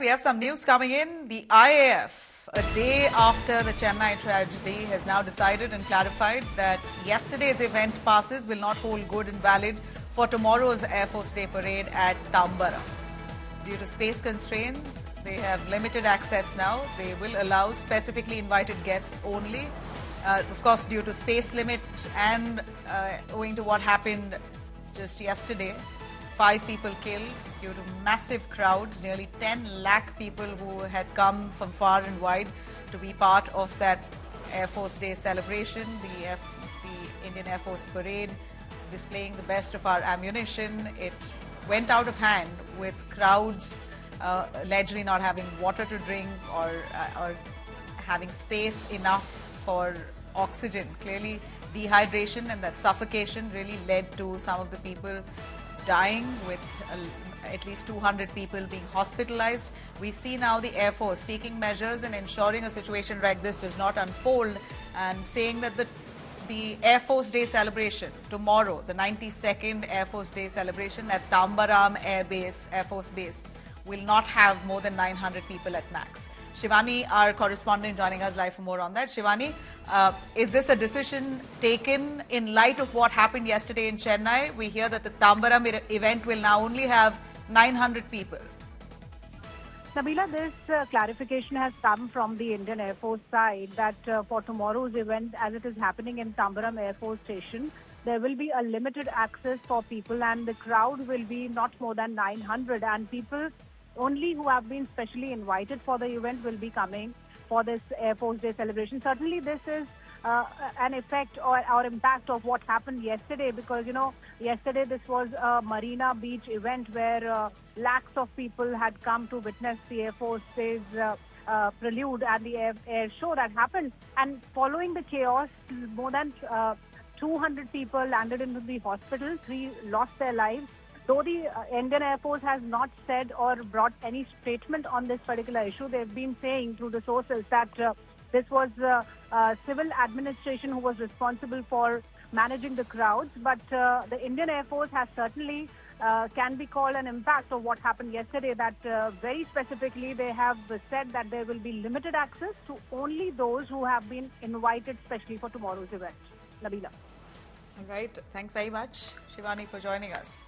We have some news coming in. The IAF, a day after the Chennai tragedy, has now decided and clarified that yesterday's event passes will not hold good and valid for tomorrow's Air Force Day parade at Tambaram. Due to space constraints, they have limited access now. They will allow specifically invited guests only. Of course, due to space limit and owing to what happened just yesterday, 5 people killed due to massive crowds, nearly 10 lakh people who had come from far and wide to be part of that Air Force Day celebration, the Indian Air Force parade, displaying the best of our ammunition. It went out of hand with crowds allegedly not having water to drink or having space enough for oxygen. Clearly, dehydration and that suffocation really led to some of the people dying, with at least 200 people being hospitalized. We see now the Air Force taking measures and ensuring a situation like this does not unfold, and saying that the Air Force Day celebration tomorrow, the 92nd Air Force Day celebration at Tambaram Air Force Base, will not have more than 900 people at max. Shivani, our correspondent, joining us live for more on that. Shivani, is this a decision taken in light of what happened yesterday in Chennai? We hear that the Tambaram event will now only have 900 people. Nabila, this clarification has come from the Indian Air Force side that for tomorrow's event, as it is happening in Tambaram Air Force Station, there will be a limited access for people, and the crowd will be not more than 900, and people only who have been specially invited for the event will be coming for this Air Force Day celebration. Certainly, this is an effect or impact of what happened yesterday, because, yesterday this was a Marina Beach event where lakhs of people had come to witness the Air Force Day's prelude and the air show that happened. And following the chaos, more than 200 people landed into the hospital, 3 lost their lives. Though the Indian Air Force has not said or brought any statement on this particular issue, they've been saying through the sources that this was civil administration who was responsible for managing the crowds. But the Indian Air Force has certainly can be called an impact of what happened yesterday, that very specifically they have said that there will be limited access to only those who have been invited specially for tomorrow's event. Nabila. All right. Thanks very much, Shivani, for joining us.